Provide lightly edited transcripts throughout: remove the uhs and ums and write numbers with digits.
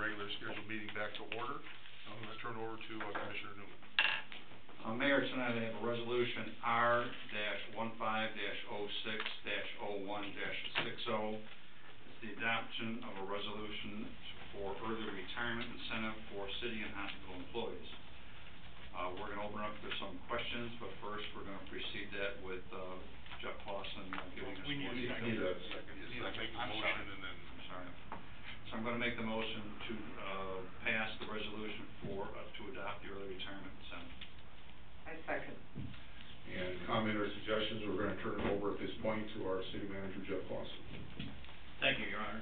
regular scheduled meeting back to order. I'm going to turn over to Commissioner Newman. Mayor, tonight I have a resolution R-15-06-01-60. It's the adoption of a resolution for early retirement incentive for city and hospital employees. We're going to open up for some questions, but first we're going to precede that with Jeff Clausen giving us We need a second. So I'm going to make the motion to pass the resolution to adopt the early retirement incentive. I second. And comment or suggestions, we're going to turn it over at this point to our city manager, Jeff Clausen. Thank you, Your Honor.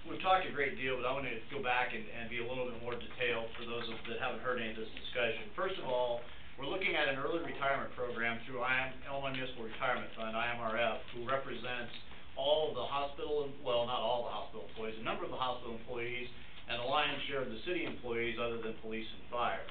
We've talked a great deal, but I want to go back and be a little bit more detailed for those that haven't heard any of this discussion. First of all, we're looking at an early retirement program through Illinois Municipal Retirement Fund, IMRF, who represents all of the hospital, well, not all the hospital employees, a number of the hospital employees, and a lion's share of the city employees other than police and fire.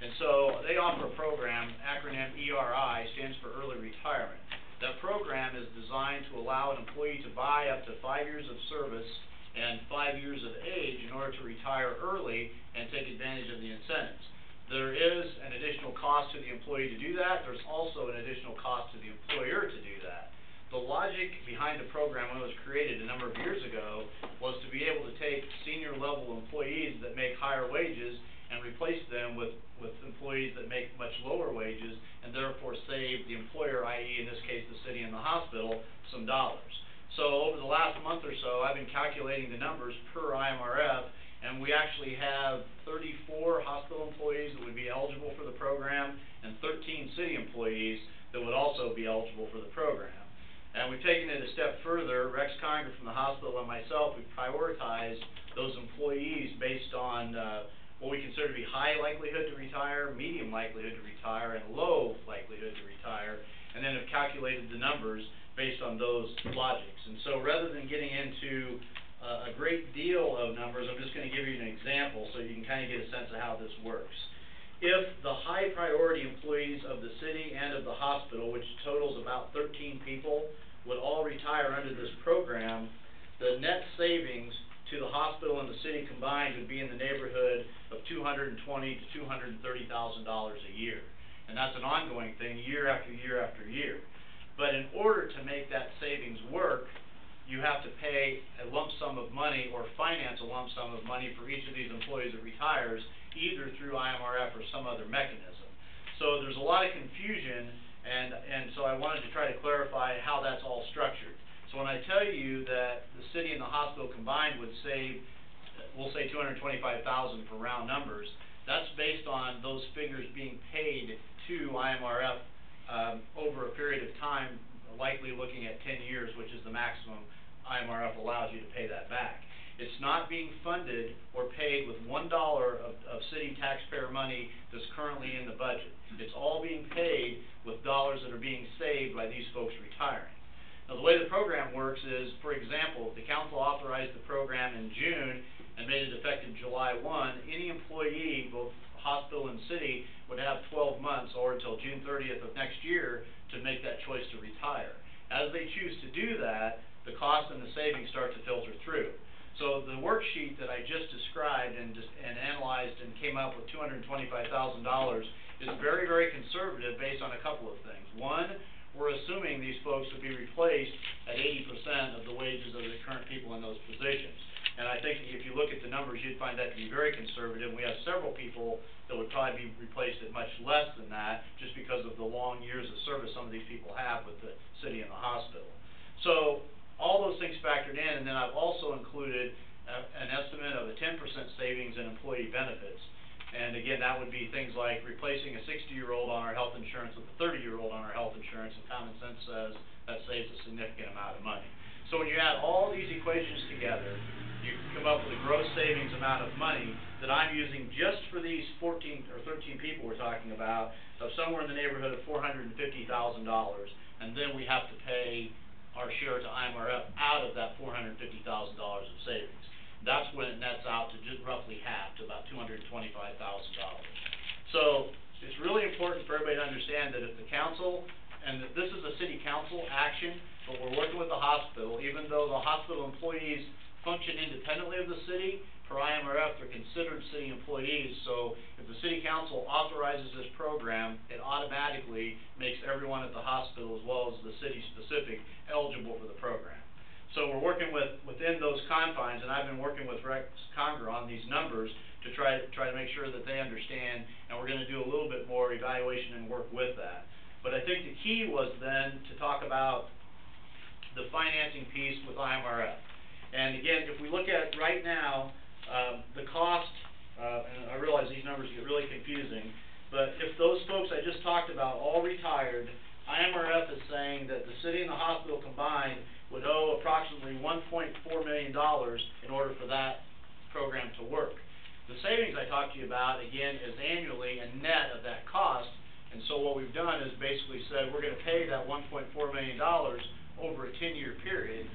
And so they offer a program, acronym ERI, stands for Early Retirement. That program is designed to allow an employee to buy up to 5 years of service and 5 years of age in order to retire early and take advantage of the incentives. There is an additional cost to the employee to do that. There's also an additional cost to the employer to do that. The logic behind the program when it was created a number of years ago was to be able to take senior level employees that make higher wages and replace them with employees that make much lower wages and therefore save the employer, i.e. in this case the city and the hospital, some dollars. So over the last month or so I've been calculating the numbers per IMRF, and we actually have 34 hospital employees that would be eligible for the program and 13 city employees that would also be eligible for the program. And we've taken it a step further. Rex Conger from the hospital and myself, we prioritized those employees based on what we consider to be high likelihood to retire, medium likelihood to retire, and low likelihood to retire, and then have calculated the numbers based on those logics. And so rather than getting into a great deal of numbers, I'm just going to give you an example so you can kind of get a sense of how this works. If the high priority employees of the city and of the hospital, which totals about 13 people, would all retire under this program, the net savings to the hospital and the city combined would be in the neighborhood of $220,000 to $230,000 a year. And that's an ongoing thing year after year after year. But in order to make that savings work, you have to pay a lump sum of money or finance a lump sum of money for each of these employees that retires, either through IMRF or some other mechanism. So there's a lot of confusion, and so I wanted to try to clarify how that's all structured. So when I tell you that the city and the hospital combined would save, we'll say $225,000 for round numbers, that's based on those figures being paid to IMRF over a period of time, likely looking at 10 years, which is the maximum IMRF allows you to pay that back. It's not being funded or paid with $1 of city taxpayer money that's currently in the budget. It's all being paid with dollars that are being saved by these folks retiring. Now, the way the program works is, for example, if the council authorized the program in June and made it effective July 1, any employee, both hospital and city, would have 12 months or until June 30th of next year to make that choice to retire. As they choose to do that, the cost and the savings start to filter through. So the worksheet that I just described and analyzed and came up with $225,000 is very, very conservative based on a couple of things. One, we're assuming these folks would be replaced at 80% of the wages of the current people in those positions. And I think if you look at the numbers, you'd find that to be very conservative. We have several people that would probably be replaced at much less than that, just because of the long years of service some of these people have with the city and the hospital. So all those things factored in, and then I've also included an estimate of a 10% savings in employee benefits. And again, that would be things like replacing a 60-year-old on our health insurance with a 30-year-old on our health insurance, and common sense says that saves a significant amount of money. So when you add all these equations together, you come up with a gross savings amount of money that I'm using just for these 14 or 13 people we're talking about, of somewhere in the neighborhood of $450,000, and then we have to pay our share to IMRF out of that $450,000 of savings. That's when it nets out to just roughly half, to about $225,000. So it's really important for everybody to understand that if the council, and that this is a city council action, but we're working with the hospital, even though the hospital employees function independently of the city. Per IMRF, they're considered city employees, so if the city council authorizes this program, it automatically makes everyone at the hospital, as well as the city specific, eligible for the program. So we're working within those confines, and I've been working with Rex Conger on these numbers to try to make sure that they understand, and we're gonna do a little bit more evaluation and work with that. But I think the key was then to talk about the financing piece with IMRF. And again, if we look at right now, the cost, and I realize these numbers get really confusing, but if those folks I just talked about all retired, IMRF is saying that the city and the hospital combined would owe approximately $1.4 million in order for that program to work. The savings I talked to you about, again, is annually a net of that cost, and so what we've done is basically said we're going to pay that $1.4 million over a 10-year period.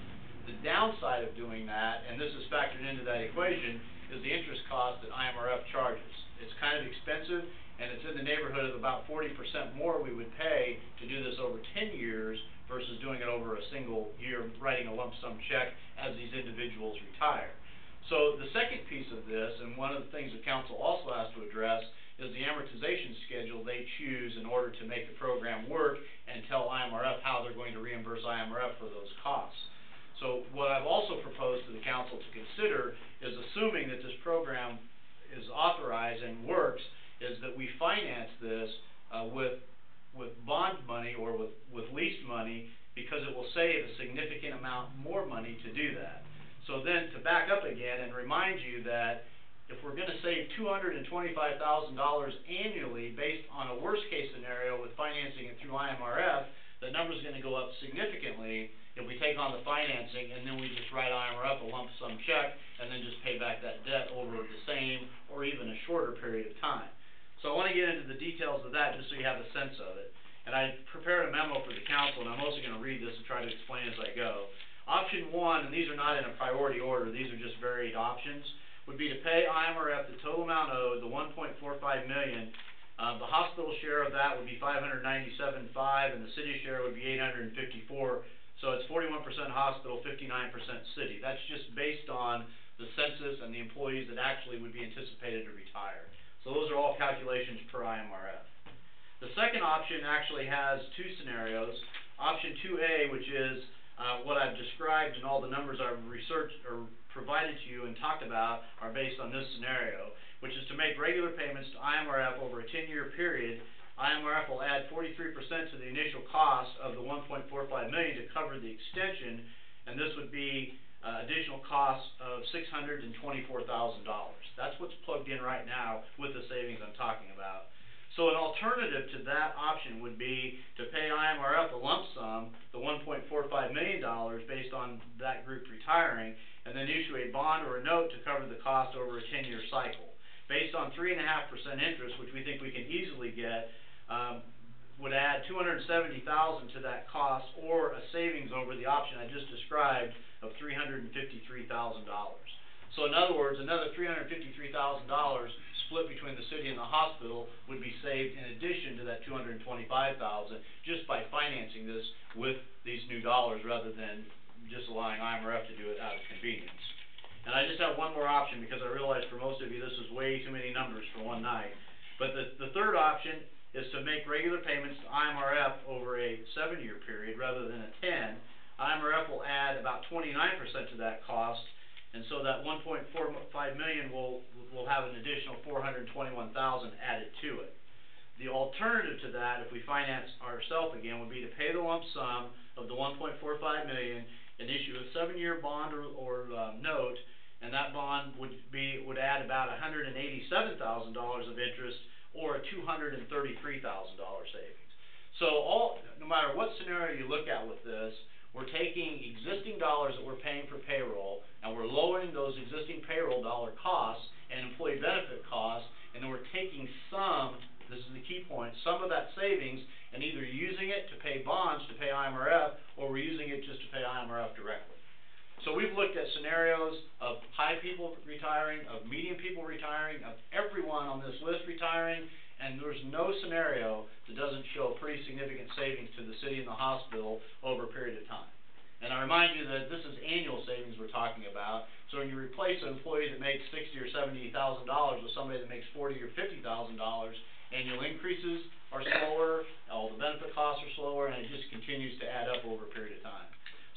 The downside of doing that, and this is factored into that equation, is the interest cost that IMRF charges. It's kind of expensive, and it's in the neighborhood of about 40% more we would pay to do this over 10 years versus doing it over a single year, writing a lump sum check as these individuals retire. So the second piece of this, and one of the things the council also has to address, is the amortization schedule they choose in order to make the program work and tell IMRF how they're going to reimburse IMRF for those costs. So what I've also proposed to the council to consider is, assuming that this program is authorized and works, is that we finance this with bond money or with leased money, because it will save a significant amount more money to do that. So then, to back up again and remind you that if we're going to save $225,000 annually based on a worst-case scenario with financing it through IMRF, the number's going to go up significantly if we take on the financing and then we just write IMRF a lump sum check and then just pay back that debt over the same or even a shorter period of time. So I want to get into the details of that just so you have a sense of it. And I prepared a memo for the council, and I'm also going to read this and try to explain as I go. Option 1, and these are not in a priority order, these are just varied options, would be to pay IMRF the total amount owed, the $1.45 million. The hospital share of that would be $597,500, and the city share would be $854,000. So it's 41% hospital, 59% city. That's just based on the census and the employees that actually would be anticipated to retire. So those are all calculations per IMRF. The second option actually has two scenarios. Option 2A, which is what I've described, and all the numbers I've researched or provided to you and talked about are based on this scenario, which is to make regular payments to IMRF over a 10-year period. IMRF will add 43% to the initial cost of the $1.45 million to cover the extension, and this would be additional costs of $624,000. That's what's plugged in right now with the savings I'm talking about. So an alternative to that option would be to pay IMRF a lump sum, the $1.45 million, based on that group retiring, and then issue a bond or a note to cover the cost over a 10-year cycle. Based on 3.5% interest, which we think we can easily get, would add $270,000 to that cost, or a savings over the option I just described of $353,000. So in other words, another $353,000 split between the city and the hospital would be saved in addition to that $225,000 just by financing this with these new dollars rather than just allowing IMRF to do it out of convenience. And I just have one more option because I realize for most of you this is way too many numbers for one night. But the third option is to make regular payments to IMRF over a 7-year period rather than a 10. IMRF will add about 29% to that cost, and so that $1.45 million will have an additional $421,000 added to it. The alternative to that, if we finance ourselves again, would be to pay the lump sum of the $1.45 million and issue a 7-year bond or note, and that bond would add about $187,000 of interest, or a $233,000 savings. So no matter what scenario you look at with this, we're taking existing dollars that we're paying for payroll, and we're lowering those existing payroll dollar costs and employee benefit costs, and then we're taking some, this is the key point, some of that savings and either using it to pay bonds to pay IMRF, or we're using it just to pay IMRF directly. So we've looked at scenarios of high people retiring, of medium people retiring, of everyone on this list retiring, and there's no scenario that doesn't show pretty significant savings to the city and the hospital over a period of time. And I remind you that this is annual savings we're talking about, so when you replace an employee that makes $60,000 or $70,000 with somebody that makes $40,000 or $50,000, annual increases are slower, all the benefit costs are slower, and it just continues to add up over a period of time.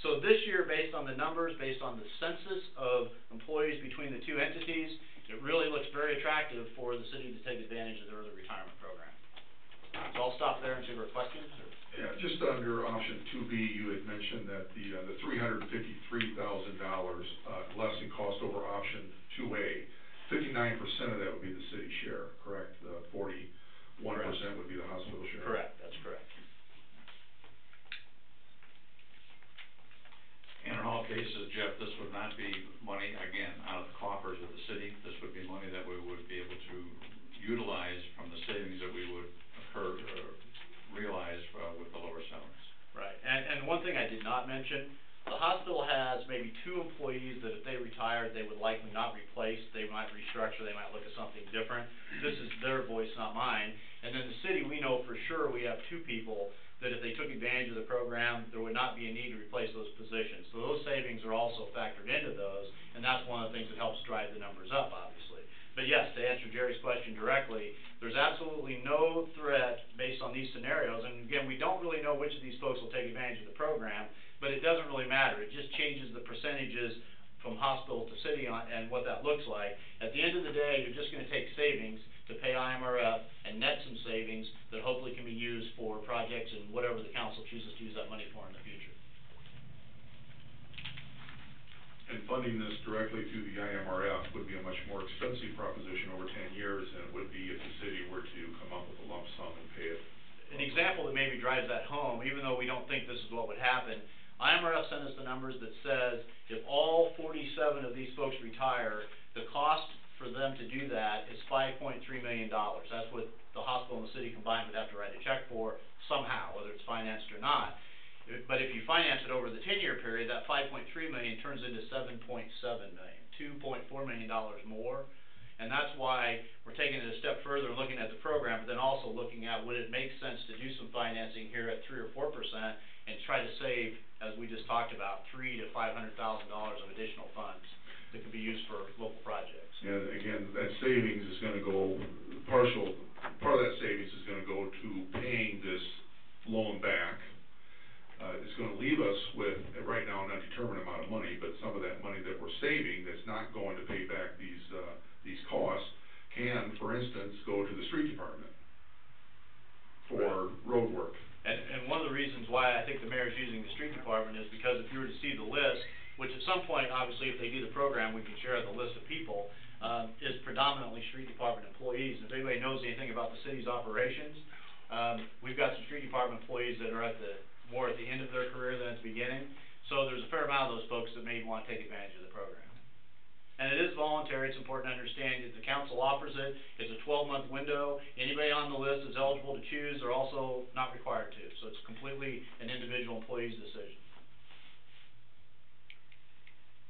So this year, based on the numbers, based on the census of employees between the two entities, it really looks very attractive for the city to take advantage of the early retirement program. So I'll stop there and see if there are questions. Yeah, just under option 2B, you had mentioned that the $353,000 less in cost over option 2A, 59% of that would be the city share, correct? The 41% would be the hospital share. Correct, that's correct. And in all cases, Jeff, this would not be money, again, out of the coffers of the city. This would be money that we would be able to utilize from the savings that we would realize with the lower salaries. Right, and one thing I did not mention, the hospital has maybe 2 employees that if they retired, they would likely not replace, they might restructure, they might look at something different. This is their voice, not mine. And then the city, we know for sure we have 2 people that if they took advantage of the program, there would not be a need to replace those positions. So those savings are also factored into those, and that's one of the things that helps drive the numbers up, obviously. But yes, to answer Jerry's question directly, there's absolutely no threat based on these scenarios, and again, we don't really know which of these folks will take advantage of the program, but it doesn't really matter. It just changes the percentages from hospital to city and what that looks like. At the end of the day, you're just going to take savings to pay IMRF and net some savings that hopefully can be used for projects and whatever the council chooses to use that money for in the future. And funding this directly through the IMRF would be a much more expensive proposition over 10 years than it would be if the city were to come up with a lump sum and pay it. An example that maybe drives that home, even though we don't think this is what would happen, IMRF sent us the numbers that says if all 47 of these folks retire, the cost for them to do that is $5.3 million. That's what the hospital and the city combined would have to write a check for somehow, whether it's financed or not. But if you finance it over the 10-year period, that $5.3 million turns into $7.7 million, $2.4 million more. And that's why we're taking it a step further and looking at the program, but then also looking at would it make sense to do some financing here at 3 or 4% and try to save, as we just talked about, $300,000 to $500,000 of additional funds that could be used for local projects. And again, that savings is going to go, part of that savings is going to go to paying this loan back. It's going to leave us with, right now, an undetermined amount of money, but some of that money that we're saving that's not going to pay back these costs can, for instance, go to the street department for road work. And one of the reasons why I think the mayor's using the street department is because if you were to see the list, which at some point, obviously, if they do the program, we can share the list of people, is predominantly street department employees. And if anybody knows anything about the city's operations, we've got some street department employees that are more at the end of their career than at the beginning. So there's a fair amount of those folks that may want to take advantage of the program. And it is voluntary. It's important to understand that the council offers it. It's a 12-month window. Anybody on the list is eligible to choose. They're also not required to. So it's completely an individual employee's decision.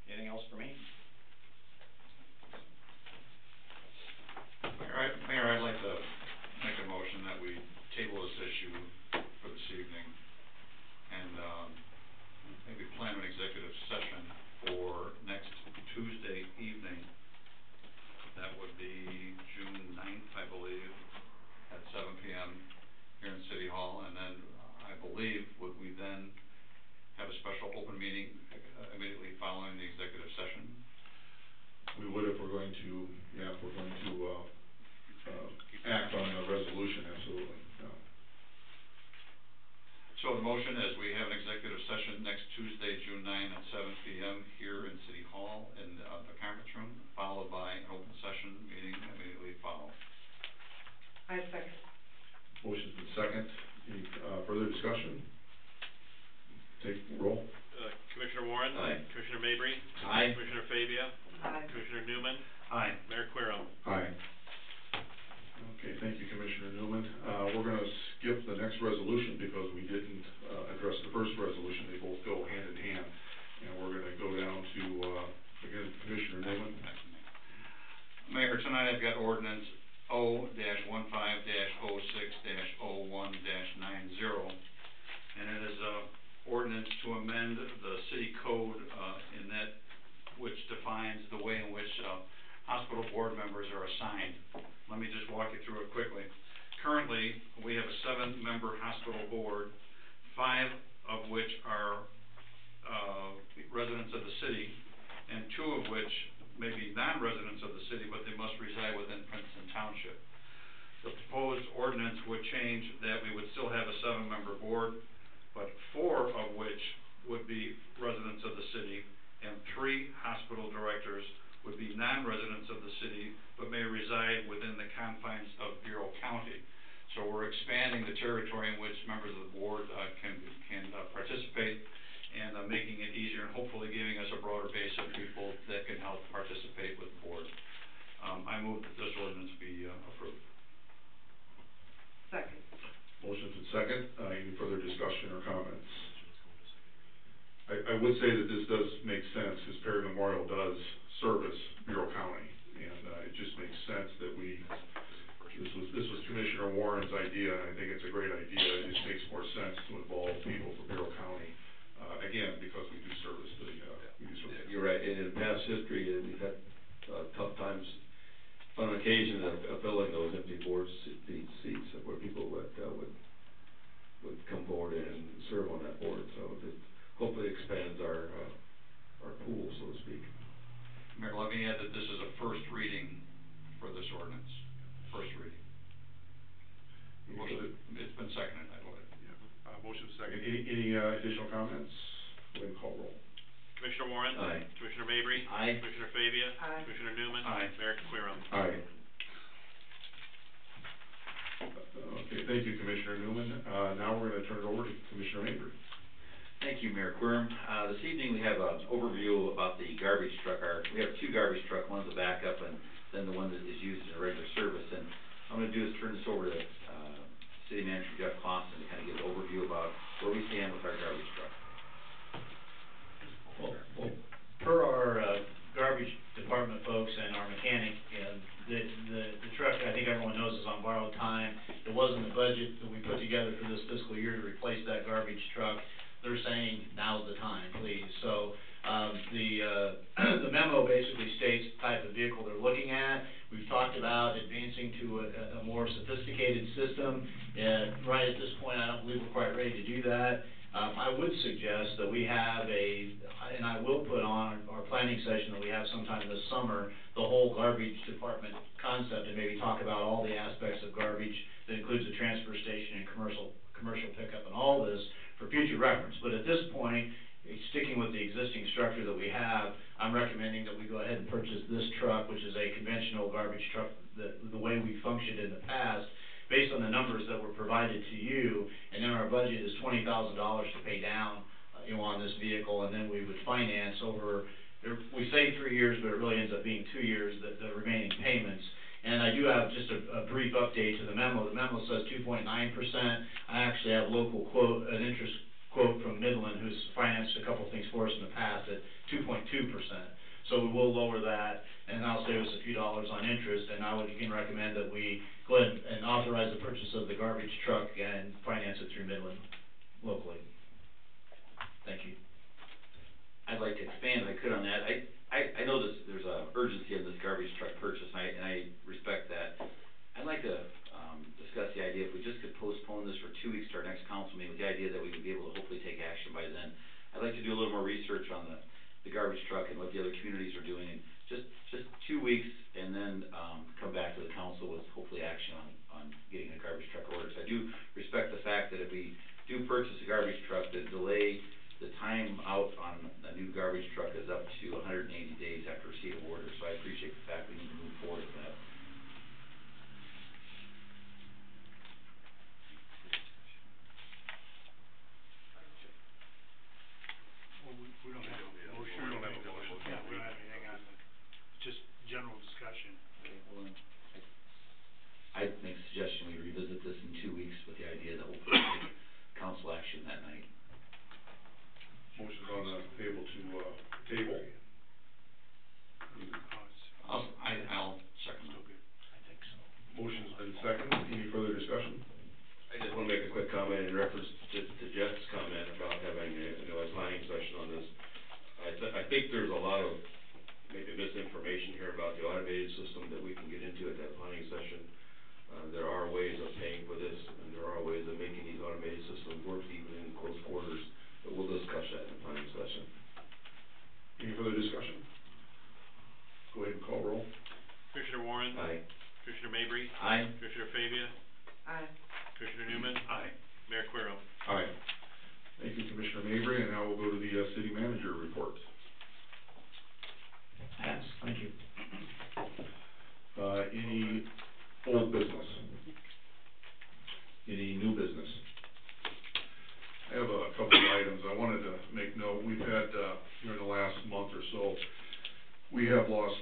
Anything else for me? Mayor, I'd like to make a motion that we table this issue for this evening and maybe plan an executive session for next Tuesday evening. That would be June 9th, I believe, at 7 p.m. here in City Hall. And then I believe would we then have a special open meeting immediately following the executive session? We would if we're going to, act on a resolution, absolutely. Yeah. So the motion is we have an executive session next Tuesday, June 9 at 7 p.m. here in City Hall in the conference room, followed by an open session meeting immediately following. I second. Motion's been second. Any further discussion? Take roll. Commissioner Warren. Aye. Commissioner Mabry. Aye. Commissioner Fabia. Aye. Commissioner Newman. Aye. Mayor Querem. Aye. Okay, thank you, Commissioner Newman. We're going to skip the next resolution because we didn't address the first resolution. They both go hand in hand. And we're going to go down to, again, Commissioner Newman. Mayor, tonight I've got ordinance O-15-06-01-90. And it is ordinance to amend the defines the way in which, hospital board members are assigned. Let me just walk you through it quickly. Currently, we have a 7-member hospital board, 5 of which are, residents of the city, and 2 of which may be non-residents of the city, but they must reside within Princeton Township. The proposed ordinance would change that we would still have a 7-member board, but 4 of which would be residents of the city, and 3 hospital directors would be non-residents of the city, but may reside within the confines of Bureau County. So we're expanding the territory in which members of the board can participate, and making it easier and hopefully giving us a broader base of people that can help participate with the board. I move that this ordinance be approved. Second. Motion's been second. Any further discussion or comments? I would say that this does make sense, because Perry Memorial does service Bureau County, and it just makes sense that this was Commissioner Warren's idea, and I think it's a great idea. It just makes more sense to involve people from Bureau County, again, because we do service the, You're right, and in past history, we've had tough times on occasion of filling those empty board seats where people would come forward and serve on that board, so it hopefully expands our pool, so to speak. Mayor, let me add that this is a first reading for this ordinance. First reading. It's been seconded, I believe. motion's second. Any additional comments? Go ahead and call roll. Commissioner Warren? Aye. Commissioner Mabry? Aye. Commissioner Fabia? Aye. Commissioner Newman? Aye. Mayor Querem? Aye. Okay, thank you, Commissioner Newman. Now we're gonna turn it over to Commissioner Mabry. Thank you, Mayor Querem. This evening we have an overview about the garbage truck. We have 2 garbage trucks, one's a backup and then the one that is used in regular service. And what I'm going to do is turn this over to City Manager Jeff Clausen to kind of give an overview about where we stand with our garbage truck. Well, per our garbage department folks and our mechanic, the truck, I think everyone knows, is on borrowed time. It wasn't the budget that we put together for this fiscal year to replace that garbage truck. They're saying, now's the time, please. So, the memo basically states the type of vehicle they're looking at. We've talked about advancing to a more sophisticated system. Right at this point, I don't believe we're quite ready to do that. I would suggest that we have and I will put on our planning session that we have sometime this summer, the whole garbage department concept, and maybe talk about all the aspects of garbage that includes the transfer station and commercial pickup and all this for future reference. But at this point, sticking with the existing structure that we have, I'm recommending that we go ahead and purchase this truck, which is a conventional garbage truck, the way we functioned in the past, based on the numbers that were provided to you, and then our budget is $20,000 to pay down, on this vehicle, and then we would finance over, we say 3 years, but it really ends up being 2 years, the remaining payments. And I do have just a brief update to the memo. The memo says 2.9%. I actually have local an interest quote from Midland, who's financed a couple things for us in the past, at 2.2%. So we will lower that, and that'll save us a few dollars on interest, and I would again recommend that we go ahead and authorize the purchase of the garbage truck and finance it through Midland locally. Thank you. I'd like to expand, if I could, on that. I know there's a urgency in this garbage truck purchase, and I respect that. I'd like to discuss the idea if we just could postpone this for 2 weeks to our next council meeting, with the idea that we would be able to hopefully take action by then. I'd like to do a little more research on the garbage truck and what the other communities are doing, and just 2 weeks, and then come back to the council with hopefully action on getting a garbage truck ordered. So I do respect the fact that if we do purchase a garbage truck, the delay, the time out on a new garbage truck is up to 180 days information here about the automated system that we can get into at that planning session. There are ways of paying for this, and there are ways of making these automated systems work even in close quarters, but we'll discuss that in the planning session. Any further discussion? Go ahead and call roll. Commissioner Warren? Aye. Commissioner Mabry? Aye. Commissioner Fabia? Aye. Commissioner Newman? Aye. Mayor Querem? Aye. Thank you, Commissioner Mabry, and now we'll go to the, city manager report. Pass, thank you. Any old business? Any new business? I have a couple of items I wanted to make note. We've had, during the last month or so, we have lost,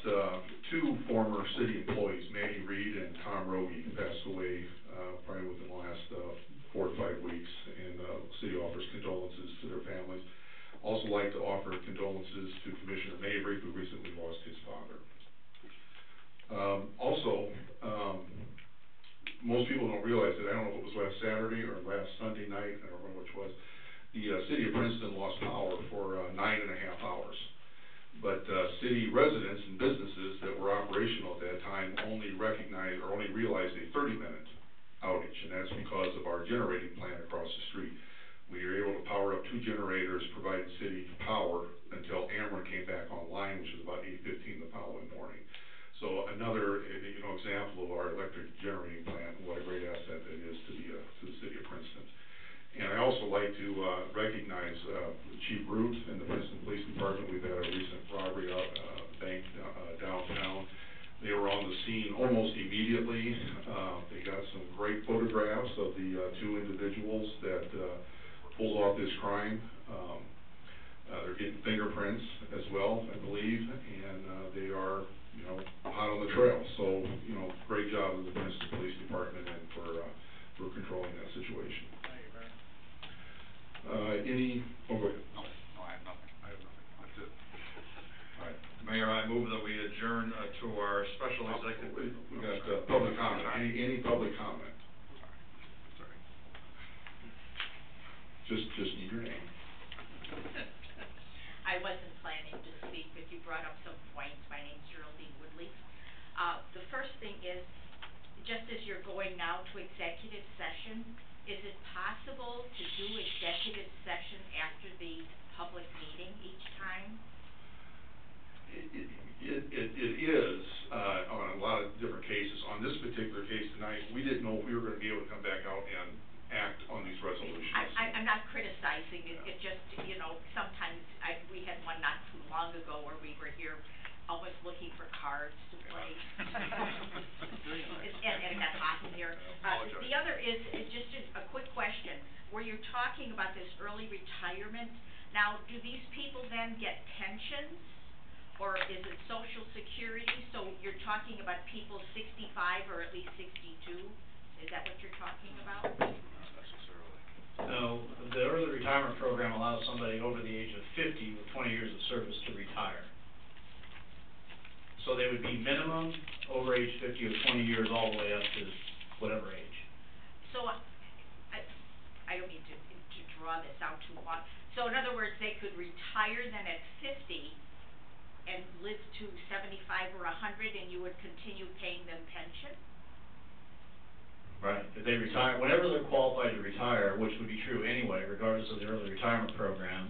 two former city employees, Maddie Reed and Tom Rogie, passed away, probably within the last, 4 to 5 weeks, and, city offers condolences to their families. Also like to offer condolences to Commissioner Mabry, who recently lost his father. Most people don't realize that, I don't know if it was last Saturday or last Sunday night, I don't remember which was, the, city of Princeton lost power for, 9.5 hours. But, city residents and businesses that were operational at that time only recognized, or only realized a 30-minute outage, and that's because of our generating plant across the street. We were able to power up 2 generators, providing city power until Ameren came back online, which was about 8:15 the following morning. So another, example of our electric generating plant and what a great asset it is to the city of Princeton. And I also like to, recognize, Chief Root and the Princeton Police Department. We've had a recent robbery out, bank, downtown. They were on the scene almost immediately. They got some great photographs of the, 2 individuals that, pulled off this crime. They're getting fingerprints as well, I believe, and, they are, hot on the trail. So, great job of the Princeton Police Department and for controlling that situation. Thank you, Mayor. Go ahead. No, I have nothing. That's it. All right. Mayor, I move that we adjourn, to our special executive. We got, public comment. Any public comment? Sorry. Just need your name. I wasn't planning to speak, but you brought up some points. My name's Geraldine Woodley. The first thing is, just as you're going now to executive session, is it possible to do executive session after the public meeting each time? It is, on a lot of different cases. On this particular case tonight, we didn't know if we were gonna be able to come back out and act on these resolutions. I'm not criticizing it, it just, sometimes we had one not too long ago where we were here almost looking for cards to play. And it got hot in here. The other is just a quick question, where you're talking about this early retirement, now, do these people then get pensions? Or is it Social Security? So you're talking about people 65 or at least 62? Is that what you're talking about? Not necessarily. No, the early retirement program allows somebody over the age of 50 with 20 years of service to retire. So they would be minimum over age 50 or 20 years all the way up to whatever age. So I don't mean to draw this out too long. So in other words, they could retire then at 50 and live to 75 or 100, and you would continue paying them pension? Right. If they retire, whenever they're qualified to retire, which would be true anyway, regardless of the early retirement program,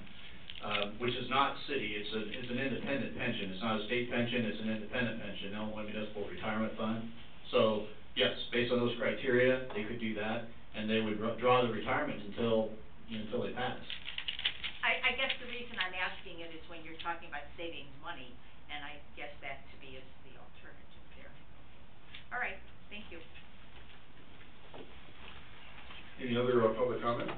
which is not city, it's an independent pension. It's not a state pension, it's an independent pension, Illinois Municipal Retirement Fund. So, yes, based on those criteria, they could do that, and they would draw the retirement until they pass. I guess the reason I'm asking it is when you're talking about saving money, and I guess that to me is the alternative there. All right, thank you. Any other, public comment?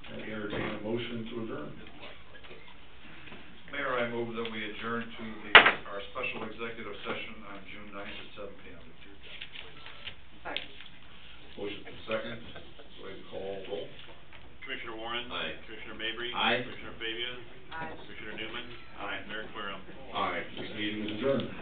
I entertain a motion to adjourn. Mayor, I move that we adjourn to our special executive session on June 9th at 7 p.m. Second. Motion second. Go ahead and call roll. Commissioner Warren? Aye. Commissioner Mabry? Aye. Commissioner Fabia? Aye. Commissioner Newman? Aye. Mayor Querem? Aye. This meeting is adjourned.